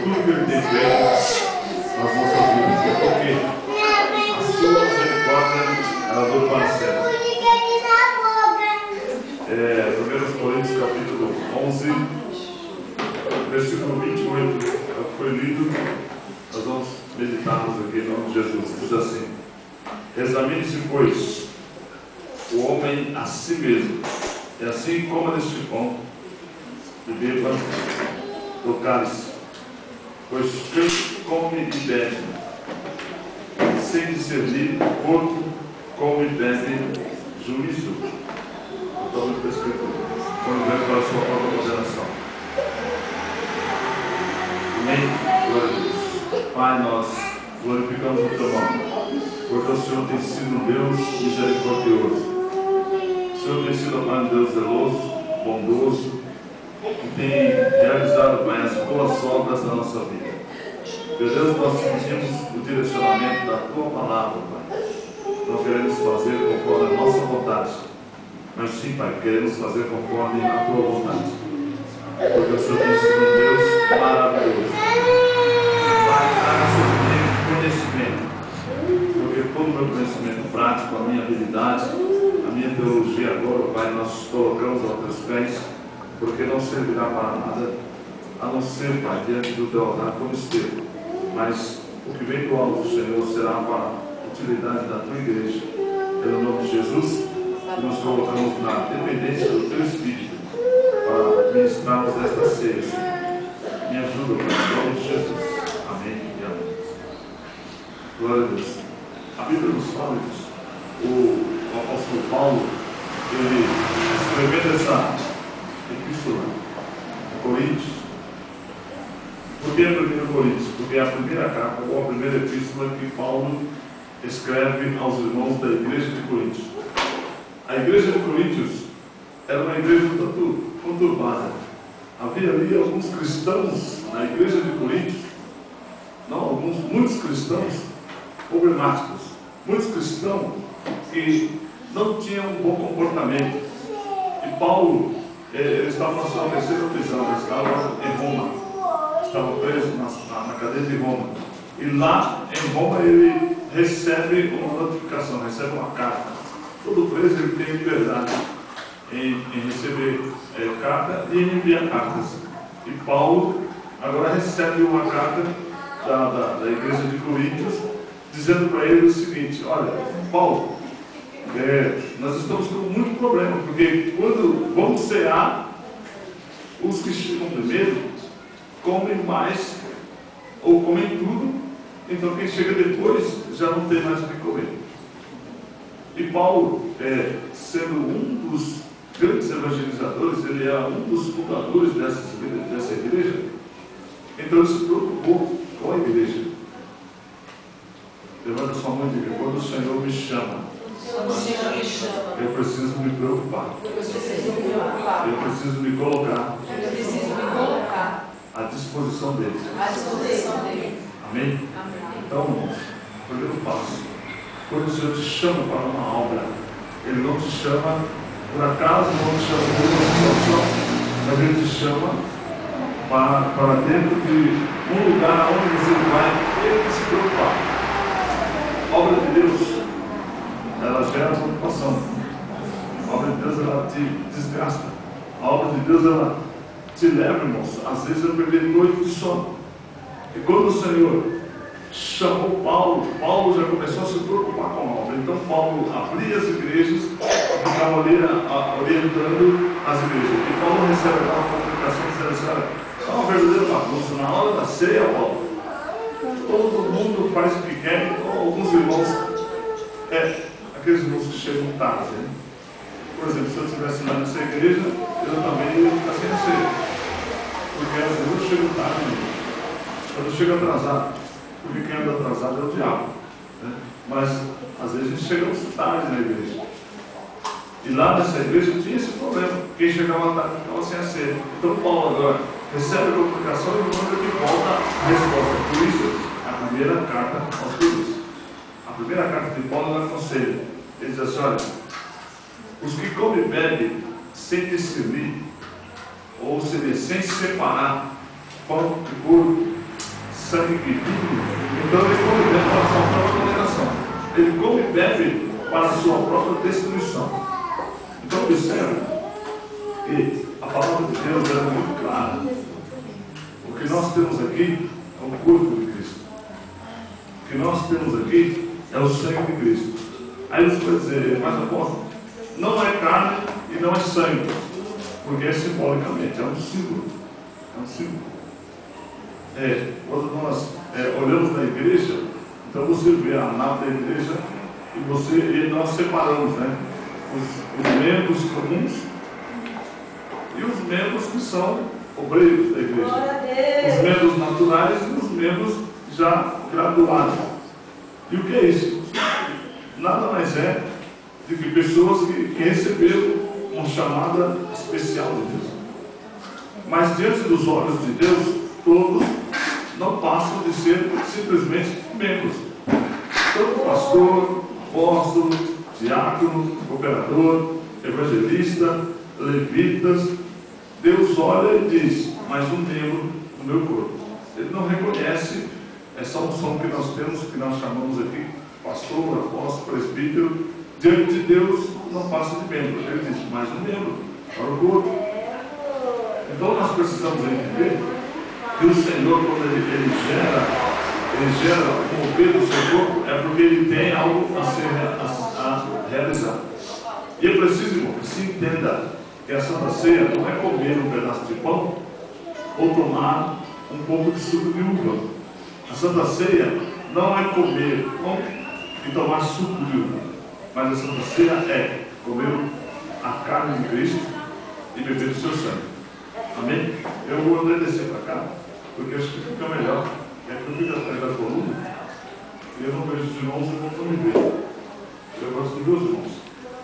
tudo que Ele tem feito nas nossas vidas, porque a sua misericórdia ela dura para sempre. 1 Coríntios capítulo 11, versículo 28, é o que foi lido. Nós vamos meditarmos aqui em nome de Jesus. Diz assim: examine-se, pois, o homem a si mesmo, e assim coma deste pão e beba do cálice. Pois quem come e bebe sem discernir o corpo, come e bebe juízo. Então está escrito: quando vem para a sua própria condenação. Amém? Glória a Deus. Pai, nós glorificamos o teu nome, porque o Senhor tem sido um Deus misericordioso. O Senhor tem sido, Pai, um Deus zeloso, bondoso, que tem realizado, Pai, as boas obras da nossa vida. Meu Deus, nós pedimos o direcionamento da tua palavra, Pai. Não queremos fazer conforme a nossa vontade, mas sim, Pai, queremos fazer conforme a tua vontade, porque o Senhor tem sido um Deus maravilhoso. Pai, traga sobre mim conhecimento, porque todo o meu conhecimento prático, a minha habilidade, a minha teologia agora, Pai, nós colocamos aos teus pés, porque não servirá para nada, a não ser, Pai, diante do teu altar como esteve, mas o que vem do alto do Senhor será para a utilidade da tua igreja. Pelo nome de Jesus, nos colocamos na dependência do teu Espírito para ministrarmos nesta ceia. Me ajuda, Pai, em nome de Jesus. Amém e amém. Glória a Deus. A Bíblia nos fala disso. O apóstolo Paulo, ele escrevendo essa epístola a Coríntios. Por que a 1 Coríntios? Porque é a primeira carta ou a primeira epístola que Paulo escreve aos irmãos da igreja de Coríntios. A igreja de Coríntios era uma igreja muito conturbada. Havia ali alguns cristãos na igreja de Coríntios, muitos cristãos problemáticos, muitos cristãos que não tinham um bom comportamento. E Paulo, ele estava na sua terceira prisão, ele estava em Roma, estava preso na cadeia de Roma. E lá em Roma ele recebe uma notificação, recebe uma carta. Todo preso ele tem liberdade em receber carta e em enviar cartas. E Paulo agora recebe uma carta da igreja de Coríntios, dizendo para ele o seguinte: olha, Paulo, nós estamos com muito problema, porque quando vamos cear, os que chegam primeiro comem mais ou comem tudo, então quem chega depois já não tem mais o que comer. E Paulo, sendo um dos grandes evangelizadores, ele é um dos fundadores dessa igreja, então ele se preocupou com a igreja. Levanta sua mão e diga: quando o Senhor me chama, eu preciso me preocupar. Eu preciso me colocar à disposição dele. Amém? Então, primeiro passo: quando o Senhor te chama para uma obra, Ele não te chama por acaso, não te chama por uma situação, mas Ele te chama para dentro de um lugar onde você vai ter que se preocupar. A obra de Deus, ela gera preocupação. A obra de Deus, ela te desgasta. A obra de Deus, ela te leva, irmãos, às vezes a perder noite de sono. E quando o Senhor chamou Paulo já começou a se preocupar com a obra. Então Paulo abria as igrejas, ficava ali orientando as igrejas. E Paulo recebe uma comunicação dizendo assim: olha, é uma verdadeira bagunça. Na hora da ceia, Paulo, todo mundo parece que quer. Então, alguns irmãos, aqueles irmãos que chegam tarde, né? Por exemplo, se eu estivesse lá nessa igreja, eu também ia ficar sem ceia, porque às vezes eu chego tarde, eu chego atrasado, porque quem anda atrasado é o diabo, né? Mas às vezes a gente chega tarde na igreja. E lá nessa igreja tinha esse problema. Quem chegava tarde ficava sem a ceia. Então Paulo agora recebe a comunicação e manda que volta a resposta. Por isso, a primeira carta aos Coríntios. A primeira carta de Paulo é conselho. Ele diz assim: olha, os que comem e bebem sem discernir, ou seja, sem separar pão e corpo, sangue e vinho, então ele come e bebe para a sua própria condenação. Ele come e bebe para a sua própria destruição. Então observe que a palavra de Deus é muito clara. O que nós temos aqui é o corpo de Cristo. O que nós temos aqui é o sangue de Cristo. Aí você vai dizer, mas apóstolo, não é carne e não é sangue, porque é simbolicamente, é um símbolo. É um símbolo. Quando nós olhamos na igreja, então você vê a nave da igreja e nós separamos, né, os membros comuns e os membros que são obreiros da igreja. Os membros naturais e os membros já graduados. E o que é isso? Nada mais é do que pessoas que receberam uma chamada especial de Deus. Mas diante dos olhos de Deus, todos não passam de ser simplesmente membros. Tanto pastor, apóstolo, diácono, cooperador, evangelista, levitas. Deus olha e diz, mais um membro do meu corpo. Ele não reconhece essa unção que nós temos, que nós chamamos aqui pastor, apóstolo, presbítero. Diante de Deus não passa de membro. Ele diz, mais um membro para o corpo. Então nós precisamos entender que o Senhor, quando ele gera o mover do seu corpo, é porque ele tem algo a realizar. E é preciso, irmão, que se entenda que a Santa Ceia não é comer um pedaço de pão ou tomar um pouco de suco de uva. A Santa Ceia não é comer pão e tomar suco de uva, mas a Santa Ceia é comer a carne de Cristo e beber do seu sangue. Amém? Eu vou andar descer para cá, porque acho que fica melhor. É que eu fico atrás da coluna e eu não vejo os irmãos e vão me ver. Eu gosto de ver os irmãos.